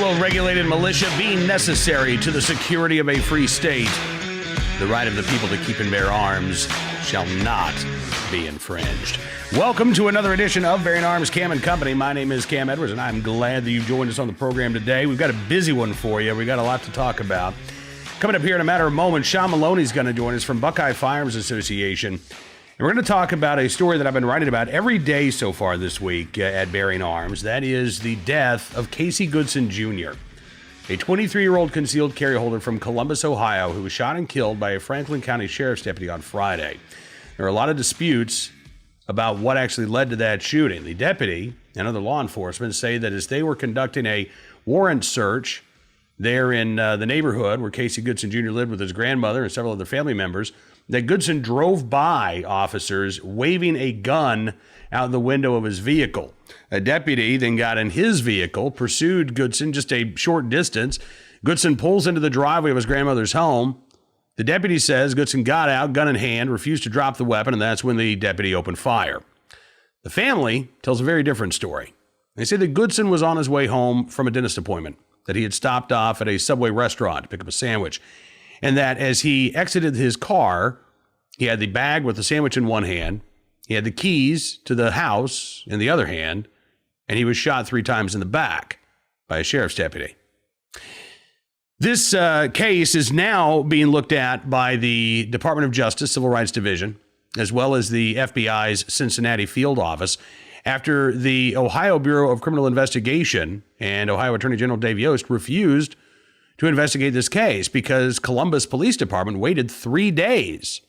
Will regulated militia be necessary to the security of a free state? The right of the people to keep and bear arms shall not be infringed. Welcome to another edition of Bearing Arms Cam and Company. My name is Cam Edwards, and I'm glad that you've joined us on the program today. We've got a busy one for you. We've got a lot to talk about. Coming up here in a matter of moments, Sean Maloney is going to join us from Buckeye Firearms Association. And we're going to talk about a story that I've been writing about every day so far this week at Bearing Arms. That is the death of Casey Goodson Jr., a 23-year-old concealed carry holder from Columbus, Ohio, who was shot and killed by a Franklin County Sheriff's deputy on Friday. There are a lot of disputes about what actually led to that shooting. The deputy and other law enforcement say that as they were conducting a warrant search there in the neighborhood where Casey Goodson Jr. lived with his grandmother and several other family members, that Goodson drove by officers waving a gun out the window of his vehicle. A deputy then got in his vehicle, pursued Goodson just a short distance. Goodson pulls into the driveway of his grandmother's home. The deputy says Goodson got out, gun in hand, refused to drop the weapon, and that's when the deputy opened fire. The family tells a very different story. They say that Goodson was on his way home from a dentist appointment, that he had stopped off at a Subway restaurant to pick up a sandwich, and that as he exited his car, he had the bag with the sandwich in one hand, he had the keys to the house in the other hand, and he was shot 3 times in the back by a sheriff's deputy. This case is now being looked at by the Department of Justice Civil Rights Division, as well as the FBI's Cincinnati field office, after the Ohio Bureau of Criminal Investigation and Ohio Attorney General Dave Yost refused to investigate this case because Columbus Police Department waited 3 days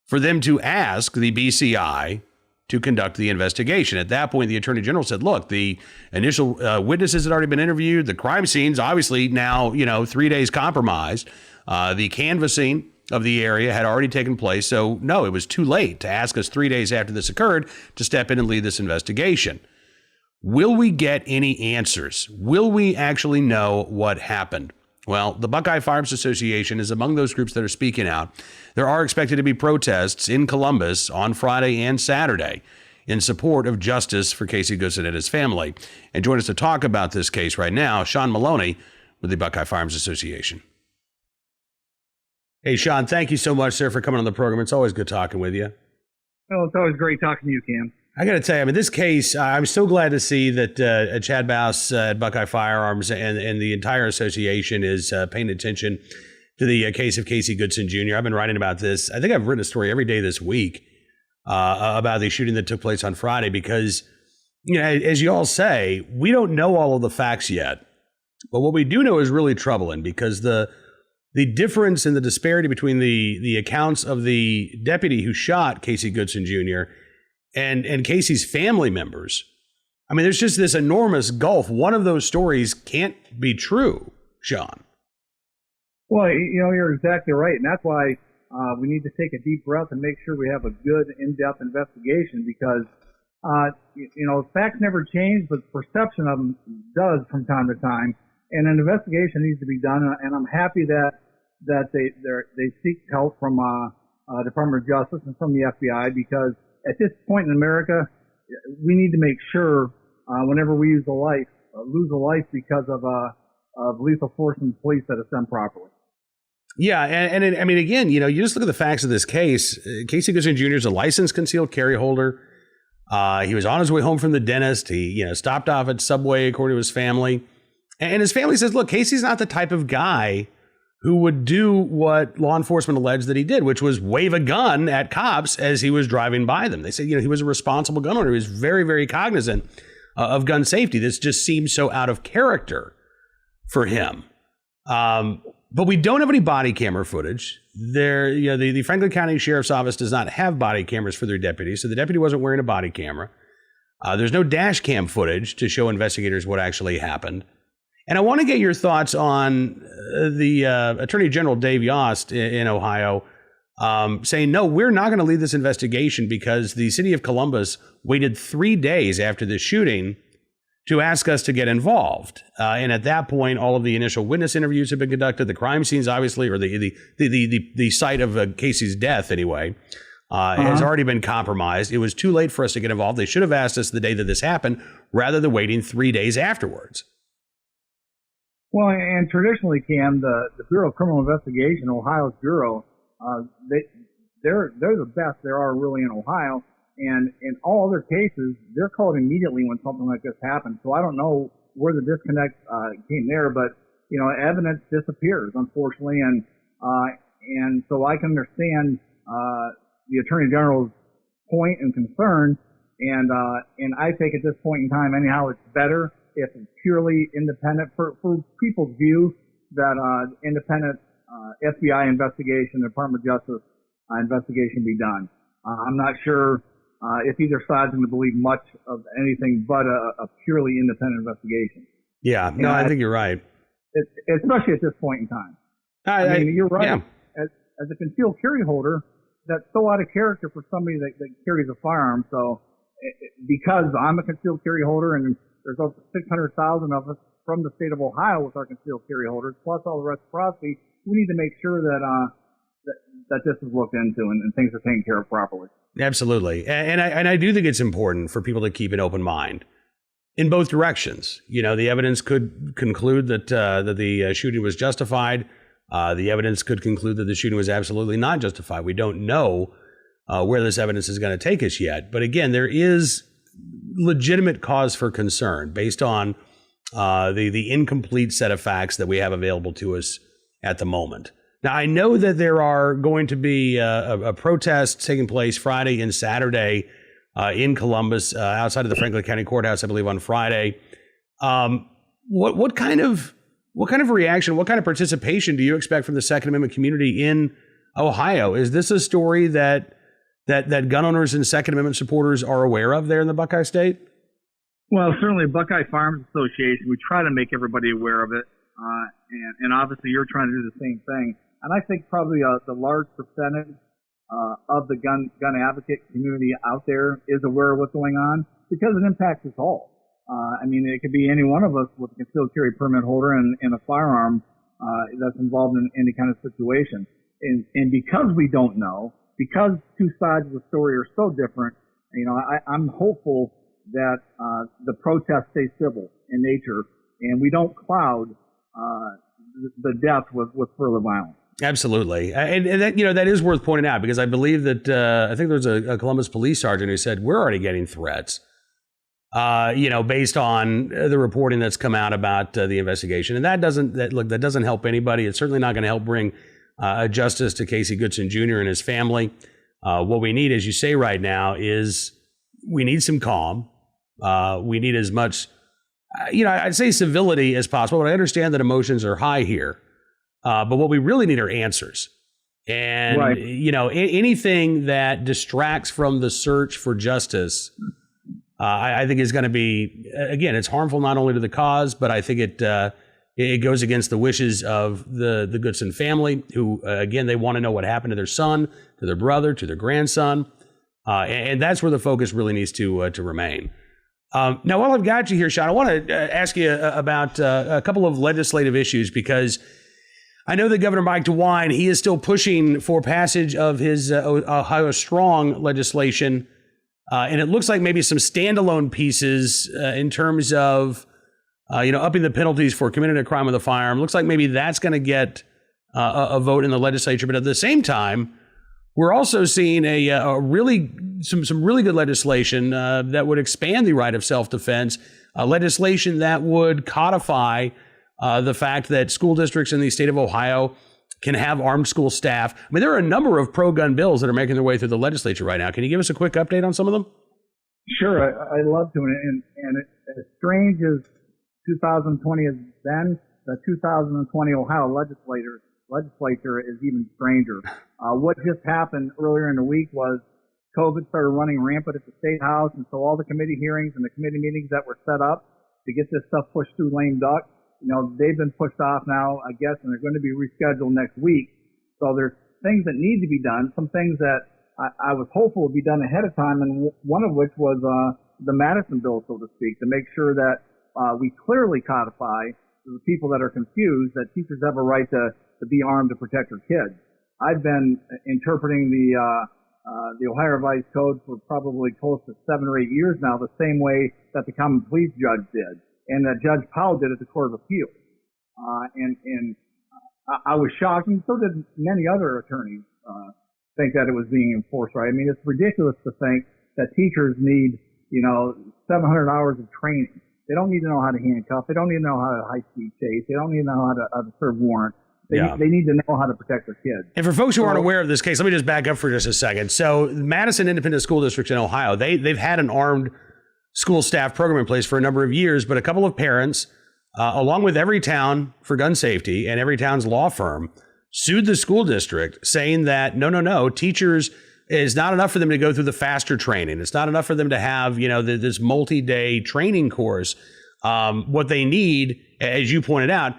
for them to ask the BCI to conduct the investigation. At that point, the Attorney General said, look, the initial witnesses had already been interviewed. The crime scene's obviously now, 3 days compromised. The canvassing of the area had already taken place. So, no, it was too late to ask us 3 days after this occurred to step in and lead this investigation. Will we get any answers? Will we actually know what happened? Well, the Buckeye Firearms Association is among those groups that are speaking out. There are expected to be protests in Columbus on Friday and Saturday in support of justice for Casey Goodson and his family. And join us to talk about this case right now, Sean Maloney with the Buckeye Firearms Association. Hey, Sean, thank you so much, sir, for coming on the program. It's always good talking with you. Oh, it's always great talking to you, Cam. I got to tell you, this case, I'm so glad to see that Chad Bass at Buckeye Firearms and the entire association is paying attention to the case of Casey Goodson Jr. I've been writing about this. I think I've written a story every day this week about the shooting that took place on Friday because, as you all say, we don't know all of the facts yet. But what we do know is really troubling because the difference in the disparity between the accounts of the deputy who shot Casey Goodson Jr. and Casey's family members, there's just this enormous gulf. One of those stories can't be true, Sean. Well, you're exactly right. And that's why we need to take a deep breath and make sure we have a good, in-depth investigation because, facts never change, but perception of them does from time to time. And an investigation needs to be done. And I'm happy that they seek help from Department of Justice and from the FBI because at this point in America, we need to make sure whenever we lose a life because of lethal force in police that it's done properly. Yeah, and again, you just look at the facts of this case. Casey Goodson Jr. is a licensed concealed carry holder. He was on his way home from the dentist. He, stopped off at Subway, according to his family. And his family says, look, Casey's not the type of guy who would do what law enforcement alleged that he did, which was wave a gun at cops as he was driving by them. They said, he was a responsible gun owner. He was very, very cognizant of gun safety. This just seems so out of character for him. But we don't have any body camera footage. The Franklin County Sheriff's Office does not have body cameras for their deputies, so the deputy wasn't wearing a body camera. There's no dash cam footage to show investigators what actually happened. And I want to get your thoughts on the Attorney General Dave Yost in Ohio saying, no, we're not going to lead this investigation because the city of Columbus waited 3 days after the shooting to ask us to get involved. And at that point, all of the initial witness interviews have been conducted. The crime scenes, obviously, or the site of Casey's death, anyway, has already been compromised. It was too late for us to get involved. They should have asked us the day that this happened rather than waiting 3 days afterwards. Well, and traditionally, Cam, the Bureau of Criminal Investigation, Ohio's bureau, they're the best there are really in Ohio. And in all other cases, they're called immediately when something like this happens. So I don't know where the disconnect came there, but evidence disappears, unfortunately, and so I can understand the Attorney General's point and concern, and I think at this point in time, anyhow, it's better if it's purely independent for people's view that independent FBI investigation, Department of Justice investigation be done. I'm not sure if either side's going to believe much of anything but a purely independent investigation. Yeah, no, I think you're right. Especially at this point in time. I mean, you're right. Yeah. As a concealed carry holder, that's so out of character for somebody that carries a firearm. So because I'm a concealed carry holder and there's over 600,000 of us from the state of Ohio with our concealed carry holders, plus all the reciprocity, we need to make sure that this is looked into and things are taken care of properly. Absolutely. And I do think it's important for people to keep an open mind in both directions. The evidence could conclude that the shooting was justified. The evidence could conclude that the shooting was absolutely not justified. We don't know where this evidence is going to take us yet. But again, there is legitimate cause for concern based on the incomplete set of facts that we have available to us at the moment. Now, I know that there are going to be a protest taking place Friday and Saturday in Columbus, outside of the Franklin County Courthouse, I believe, on Friday. What kind of reaction, what kind of participation do you expect from the Second Amendment community in Ohio? Is this a story that gun owners and Second Amendment supporters are aware of there in the Buckeye State? Well, certainly Buckeye Firearms Association, we try to make everybody aware of it. And obviously you're trying to do the same thing. And I think probably the large percentage of the gun advocate community out there is aware of what's going on because it impacts us all. I mean, it could be any one of us with a concealed carry permit holder and a firearm that's involved in any kind of situation. And because we don't know, because two sides of the story are so different, I'm hopeful that the protests stay civil in nature and we don't cloud the death with further violence. Absolutely. And that, that is worth pointing out because I believe that I think there's a Columbus police sergeant who said we're already getting threats, based on the reporting that's come out about the investigation. And that doesn't help anybody. It's certainly not going to help bring justice to Casey Goodson Jr. and his family. What we need, as you say right now, is we need some calm. We need as much, I'd say civility as possible, but I understand that emotions are high here. But what we really need are answers. And, right. Anything that distracts from the search for justice, I think is going to be, again, it's harmful not only to the cause, but I think it goes against the wishes of the Goodson family, who, again, they want to know what happened to their son, to their brother, to their grandson. And that's where the focus really needs to remain. Now, while I've got you here, Sean, I want to ask you about a couple of legislative issues because I know that Governor Mike DeWine, he is still pushing for passage of his Ohio Strong legislation. And it looks like maybe some standalone pieces in terms of, upping the penalties for committing a crime with a firearm. Looks like maybe that's going to get a vote in the legislature. But at the same time, we're also seeing some really good legislation that would expand the right of self-defense, legislation that would codify the fact that school districts in the state of Ohio can have armed school staff. I mean, there are a number of pro-gun bills that are making their way through the legislature right now. Can you give us a quick update on some of them? Sure, I'd love to. And as strange as 2020 has been, the 2020 Ohio legislature is even stranger. What just happened earlier in the week was COVID started running rampant at the statehouse, and so all the committee hearings and the committee meetings that were set up to get this stuff pushed through lame duck, they've been pushed off now, I guess, and they're going to be rescheduled next week. So there's things that need to be done, some things that I was hopeful would be done ahead of time, and one of which was the Madison bill, so to speak, to make sure that we clearly codify to the people that are confused that teachers have a right to be armed to protect their kids. I've been interpreting the Ohio Revised Code for probably close to 7 or 8 years now, the same way that the common pleas judge did, and that Judge Powell did at the Court of Appeals. And I was shocked, and so did many other attorneys, think that it was being enforced right. I mean, it's ridiculous to think that teachers need, 700 hours of training. They don't need to know how to handcuff. They don't need to know how to high-speed chase. They don't need to know how to serve warrants. They need to know how to protect their kids. And for folks who aren't aware of this case, let me just back up for just a second. So Madison Independent School District in Ohio, they've had an armed school staff program in place for a number of years, but a couple of parents, along with Everytown for gun safety and Everytown's law firm, sued the school district saying that no, teachers, it's not enough for them to go through the faster training. It's not enough for them to have, this multi-day training course. What they need, as you pointed out,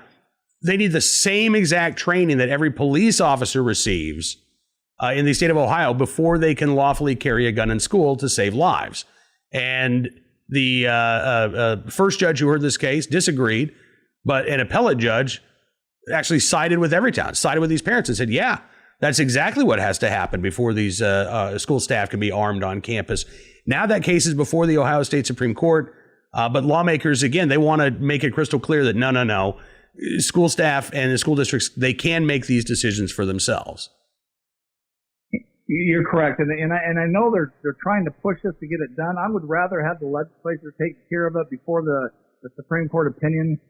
they need the same exact training that every police officer receives in the state of Ohio before they can lawfully carry a gun in school to save lives. And the first judge who heard this case disagreed, but an appellate judge actually sided with Everytown, sided with these parents and said, yeah, that's exactly what has to happen before these school staff can be armed on campus. Now that case is before the Ohio State Supreme Court, but lawmakers, again, they want to make it crystal clear that no. School staff and the school districts, they can make these decisions for themselves. You're correct, and I know they're trying to push this to get it done. I would rather have the legislature take care of it before the Supreme Court opinion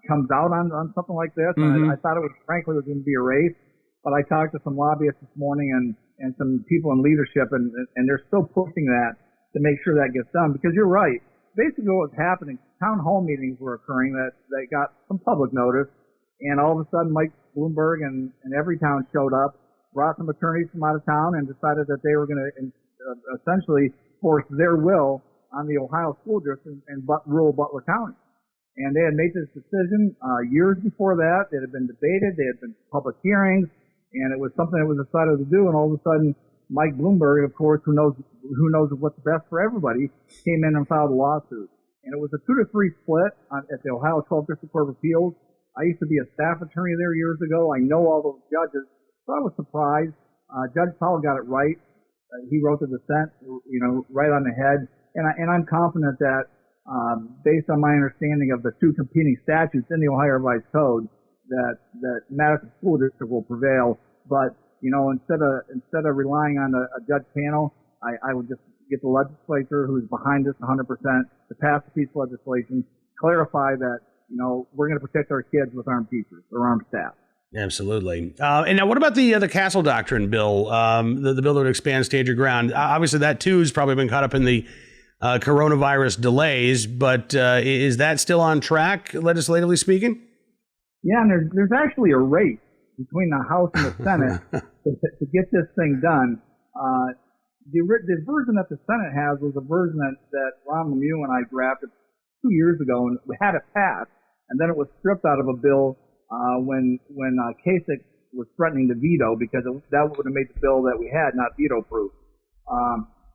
comes out on something like this. Mm-hmm. I thought it was going to be a race, but I talked to some lobbyists this morning and some people in leadership, and they're still pushing that to make sure that gets done. Because you're right. Basically what was happening, town hall meetings were occurring that got some public notice, and all of a sudden Mike Bloomberg and Everytown showed up, brought some attorneys from out of town, and decided that they were going to essentially force their will on the Ohio school district and rural Butler County. And they had made this decision years before that. It had been debated. There had been public hearings, and it was something that was decided to do. And all of a sudden, Mike Bloomberg, of course, who knows what's best for everybody, came in and filed a lawsuit. And it was a 2-3 split at the Ohio 12th District Court of Appeals. I used to be a staff attorney there years ago. I know all those judges. So I was surprised. Judge Powell got it right. He wrote the dissent, right on the head. And I'm confident that, based on my understanding of the two competing statutes in the Ohio Revised Code, that Madison School District will prevail. But instead of relying on a judge panel, I would just get the legislature, who's behind this 100%, to pass a piece of legislation, clarify that we're going to protect our kids with armed teachers or armed staff. Absolutely. And now, what about the Castle Doctrine bill, the bill that would expand stand your ground? Obviously, that too has probably been caught up in the coronavirus delays, but is that still on track, legislatively speaking? Yeah, and there's actually a race between the House and the Senate to get this thing done. The version that the Senate has was a version that Ron Lemieux and I drafted 2 years ago, and we had it passed, and then it was stripped out of a bill when Kasich was threatening to veto, because that would have made the bill that we had not veto-proof.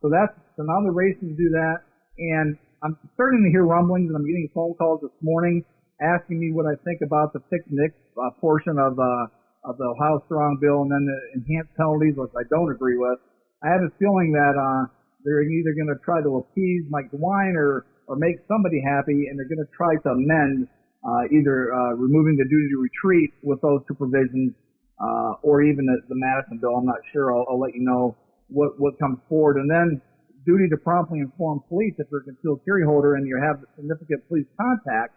So now they're racing to do that, and I'm starting to hear rumblings, and I'm getting phone calls this morning asking me what I think about the fixed NICS portion of the Ohio Strong bill, and then the enhanced penalties, which I don't agree with. I have a feeling that they're either going to try to appease Mike DeWine or make somebody happy, and they're going to try to amend either removing the duty to retreat with those two provisions, or even the Madison bill. I'm not sure. I'll let you know what comes forward. And then duty to promptly inform police if you're a concealed carry holder and you have significant police contact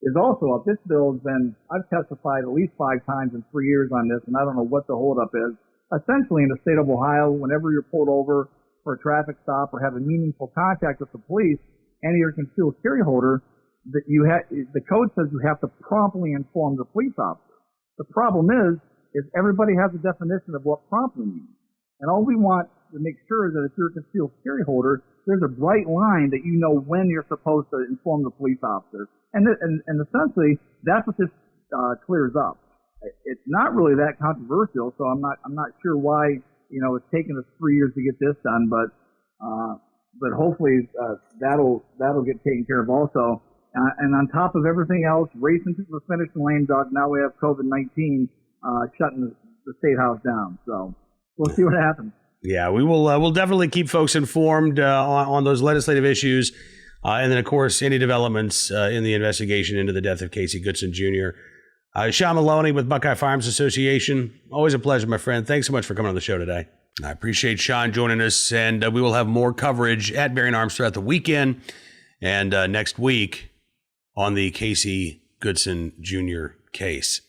is also up. This bill has been, I've testified at least 5 times in 3 years on this, and I don't know what the holdup is. Essentially, in the state of Ohio, whenever you're pulled over for a traffic stop or have a meaningful contact with the police and you're a concealed carry holder, the code says you have to promptly inform the police officer. The problem is everybody has a definition of what promptly means. And all we want to make sure is that if you're a concealed carry holder, there's a bright line that you know when you're supposed to inform the police officer. And essentially, that's what this clears up. It's not really that controversial, so I'm not sure why it's taken us 3 years to get this done, but hopefully that'll get taken care of also. And on top of everything else, racing to the finish lane, Doug. Now we have COVID-19 shutting the statehouse down. So we'll see what happens. Yeah, we will. We'll definitely keep folks informed on those legislative issues, and then of course any developments in the investigation into the death of Casey Goodson Jr. Sean Maloney with Buckeye Firearms Association. Always a pleasure, my friend. Thanks so much for coming on the show today. I appreciate Sean joining us, and we will have more coverage at Bearing Arms throughout the weekend and next week on the Casey Goodson Jr. case.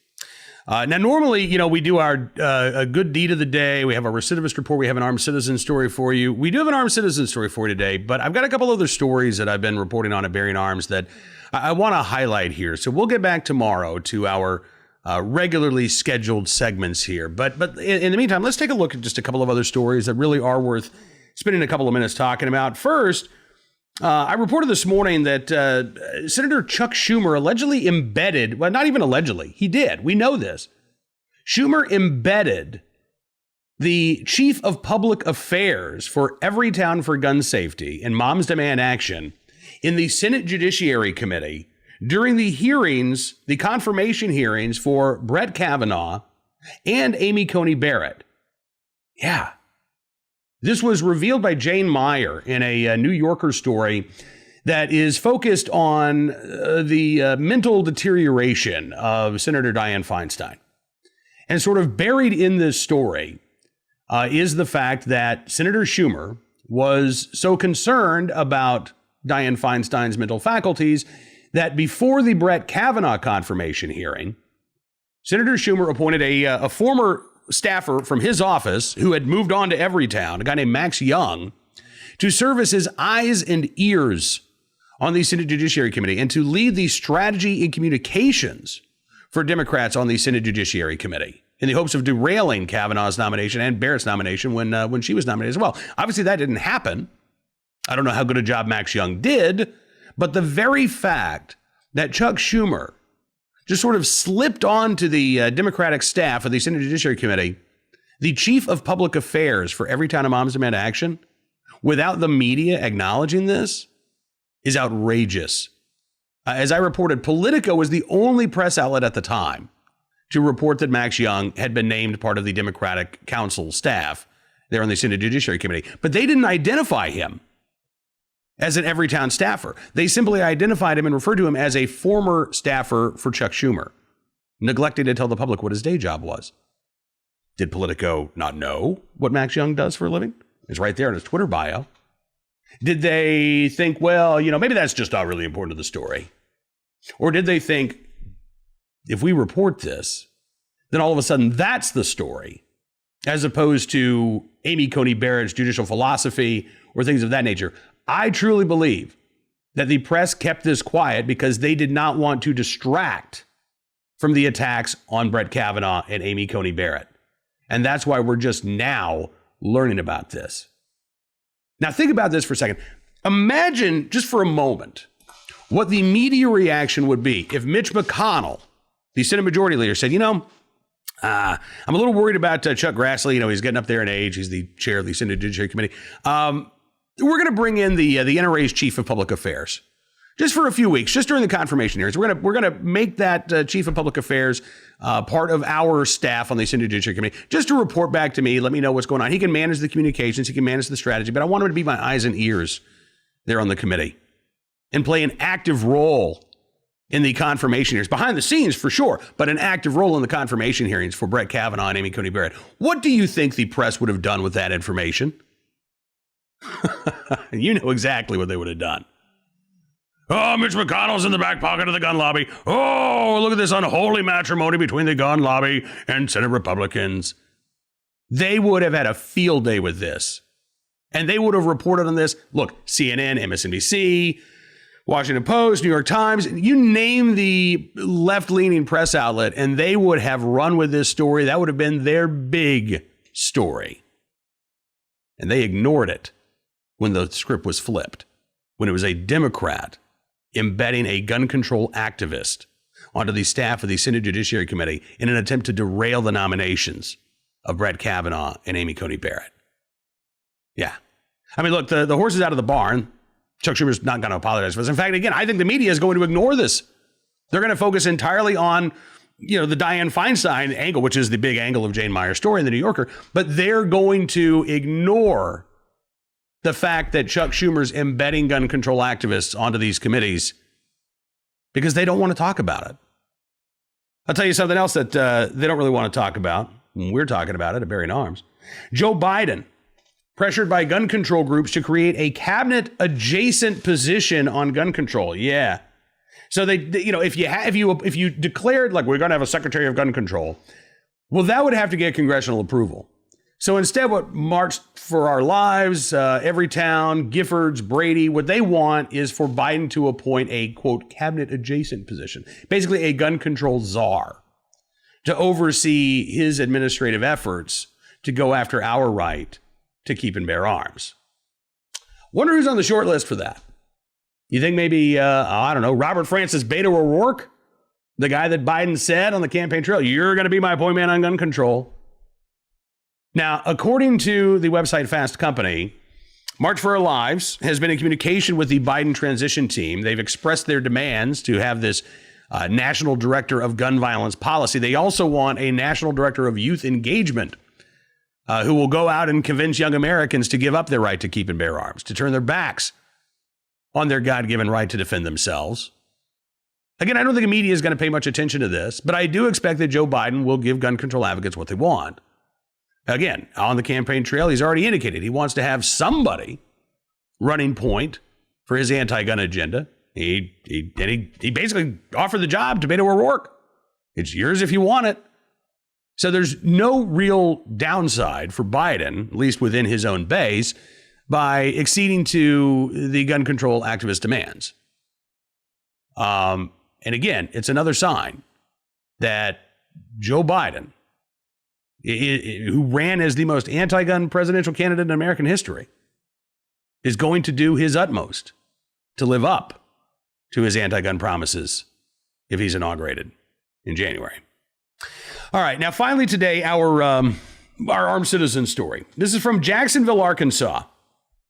Now, normally, we do our a good deed of the day. We have a recidivist report. We have an armed citizen story for you. We do have an armed citizen story for you today, but I've got a couple other stories that I've been reporting on at Bearing Arms that I want to highlight here. So we'll get back tomorrow to our regularly scheduled segments here. But in the meantime, let's take a look at just a couple of other stories that really are worth spending a couple of minutes talking about. First, I reported this morning that Senator Chuck Schumer allegedly embedded, well, not even allegedly, he did. We know this. Schumer embedded the chief of public affairs for Everytown for Gun Safety and Moms Demand Action in the Senate Judiciary Committee during the hearings, the confirmation hearings for Brett Kavanaugh and Amy Coney Barrett. Yeah. This was revealed by Jane Meyer in a New Yorker story that is focused on the mental deterioration of Senator Dianne Feinstein. And sort of buried in this story is the fact that Senator Schumer was so concerned about Dianne Feinstein's mental faculties that before the Brett Kavanaugh confirmation hearing, Senator Schumer appointed a former staffer from his office who had moved on to Everytown, a guy named Max Young, to serve as his eyes and ears on the Senate Judiciary Committee and to lead the strategy and communications for Democrats on the Senate Judiciary Committee in the hopes of derailing Kavanaugh's nomination and Barrett's nomination when she was nominated as well. Obviously, that didn't happen. I don't know how good a job Max Young did, but the very fact that Chuck Schumer just sort of slipped onto the Democratic staff of the Senate Judiciary Committee, the chief of public affairs for Everytown and Moms Demand Action, without the media acknowledging this, is outrageous. As I reported, Politico was the only press outlet at the time to report that Max Young had been named part of the Democratic Council staff there on the Senate Judiciary Committee. But they didn't identify him as an Everytown staffer. They simply identified him and referred to him as a former staffer for Chuck Schumer, neglecting to tell the public what his day job was. Did Politico not know what Max Young does for a living? It's right there in his Twitter bio. Did they think, well, maybe that's just not really important to the story? Or did they think, if we report this, then all of a sudden that's the story, as opposed to Amy Coney Barrett's judicial philosophy or things of that nature? I truly believe that the press kept this quiet because they did not want to distract from the attacks on Brett Kavanaugh and Amy Coney Barrett. And that's why we're just now learning about this. Now, think about this for a second. Imagine just for a moment what the media reaction would be if Mitch McConnell, the Senate Majority Leader, said, I'm a little worried about Chuck Grassley. He's getting up there in age. He's the chair of the Senate Judiciary Committee. We're going to bring in the NRA's chief of public affairs just for a few weeks, just during the confirmation hearings. We're going to make that chief of public affairs part of our staff on the Senate Judiciary Committee, just to report back to me, let me know what's going on. He can manage the communications, he can manage the strategy, but I want him to be my eyes and ears there on the committee and play an active role in the confirmation hearings, behind the scenes for sure, but an active role in the confirmation hearings for Brett Kavanaugh and Amy Coney Barrett. What do you think the press would have done with that information? You know exactly what they would have done. Oh, Mitch McConnell's in the back pocket of the gun lobby. Oh, look at this unholy matrimony between the gun lobby and Senate Republicans. They would have had a field day with this. And they would have reported on this. Look, CNN, MSNBC, Washington Post, New York Times, you name the left-leaning press outlet, and they would have run with this story. That would have been their big story. And they ignored it when the script was flipped, when it was a Democrat embedding a gun control activist onto the staff of the Senate Judiciary Committee in an attempt to derail the nominations of Brett Kavanaugh and Amy Coney Barrett. Yeah. I mean, look, the horse is out of the barn. Chuck Schumer's not going to apologize for this. In fact, again, I think the media is going to ignore this. They're going to focus entirely on, the Dianne Feinstein angle, which is the big angle of Jane Meyer's story in the New Yorker. But they're going to ignore the fact that Chuck Schumer's embedding gun control activists onto these committees because they don't want to talk about it. I'll tell you something else that they don't really want to talk about. We're talking about it at Bearing Arms. Joe Biden, pressured by gun control groups to create a cabinet-adjacent position on gun control. Yeah. So if you declared like we're going to have a secretary of gun control, well, that would have to get congressional approval. So instead, what March for Our Lives, Everytown, Giffords, Brady, what they want is for Biden to appoint a, quote, cabinet-adjacent position, basically a gun control czar, to oversee his administrative efforts to go after our right to keep and bear arms. Wonder who's on the short list for that. You think maybe, I don't know, Robert Francis Beto O'Rourke, the guy that Biden said on the campaign trail, you're going to be my point man on gun control. Now, according to the website Fast Company, March for Our Lives has been in communication with the Biden transition team. They've expressed their demands to have this national director of gun violence policy. They also want a national director of youth engagement who will go out and convince young Americans to give up their right to keep and bear arms, to turn their backs on their God-given right to defend themselves. Again, I don't think the media is going to pay much attention to this, but I do expect that Joe Biden will give gun control advocates what they want. Again, on the campaign trail, he's already indicated he wants to have somebody running point for his anti-gun agenda. He basically offered the job to Beto O'Rourke. It's yours if you want it. So there's no real downside for Biden, at least within his own base, by acceding to the gun control activist demands. And again, it's another sign that Joe Biden, who ran as the most anti-gun presidential candidate in American history, is going to do his utmost to live up to his anti-gun promises if he's inaugurated in January. All right, now finally today, our armed citizen story. This is from Jacksonville, Arkansas.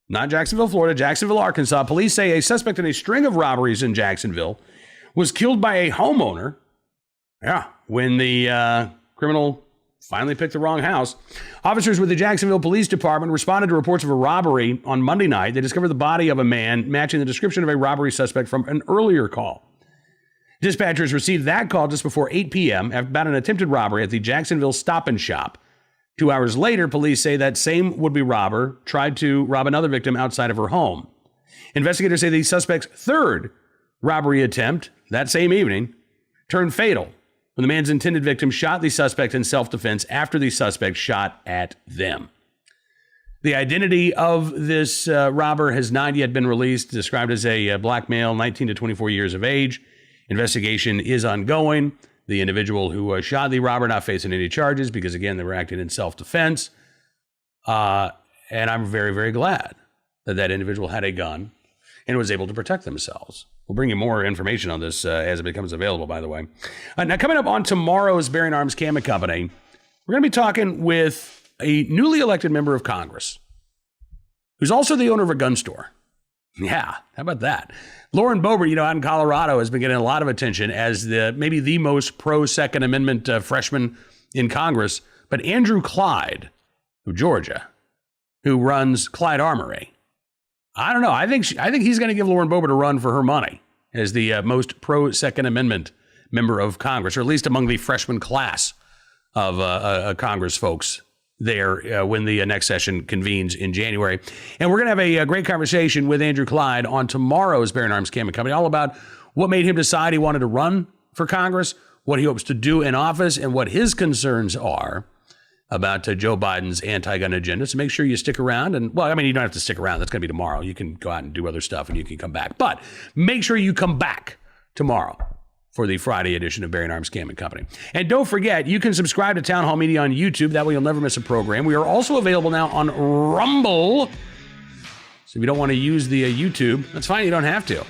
Not Jacksonville, Florida, Jacksonville, Arkansas. Police say a suspect in a string of robberies in Jacksonville was killed by a homeowner. Yeah, when the criminal finally picked the wrong house. Officers with the Jacksonville Police Department responded to reports of a robbery on Monday night. They discovered the body of a man matching the description of a robbery suspect from an earlier call. Dispatchers received that call just before 8 p.m. about an attempted robbery at the Jacksonville Stop and Shop. 2 hours later, police say that same would-be robber tried to rob another victim outside of her home. Investigators say the suspect's third robbery attempt that same evening turned fatal when the man's intended victim shot the suspect in self-defense after the suspect shot at them. The identity of this robber has not yet been released, described as a black male, 19 to 24 years of age. Investigation is ongoing. The individual who shot the robber not facing any charges because, again, they were acting in self-defense. And I'm very, very glad that that individual had a gun and was able to protect themselves. We'll bring you more information on this as it becomes available, by the way. Now, coming up on tomorrow's Bearing Arms Camera Company, we're going to be talking with a newly elected member of Congress who's also the owner of a gun store. Yeah, how about that? Lauren Boebert, out in Colorado, has been getting a lot of attention as maybe the most pro-Second Amendment freshman in Congress. But Andrew Clyde of Georgia, who runs Clyde Armory, I don't know. I think he's going to give Lauren Boebert a run for her money as the most pro-Second Amendment member of Congress, or at least among the freshman class of Congress folks there when the next session convenes in January. And we're going to have a great conversation with Andrew Clyde on tomorrow's Bearing Arms Camera Company, all about what made him decide he wanted to run for Congress, what he hopes to do in office, and what his concerns are about Joe Biden's anti-gun agenda. So make sure you stick around. And, well, I mean, you don't have to stick around. That's going to be tomorrow. You can go out and do other stuff and you can come back. But make sure you come back tomorrow for the Friday edition of Bearing Arms Camera Company. And don't forget, you can subscribe to Town Hall Media on YouTube. That way you'll never miss a program. We are also available now on Rumble. So if you don't want to use the YouTube, that's fine. You don't have to.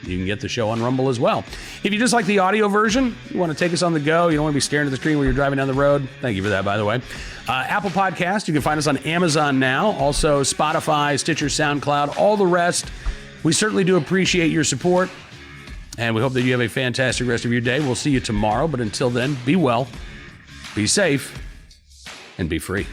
You can get the show on Rumble as well. If you just like the audio version, you want to take us on the go, you don't want to be staring at the screen while you're driving down the road, thank you for that, by the way. Apple Podcast, you can find us on Amazon now, also Spotify, Stitcher, SoundCloud, all the rest. We certainly do appreciate your support, and we hope that you have a fantastic rest of your day. We'll see you tomorrow, but until then, be well, be safe, and be free.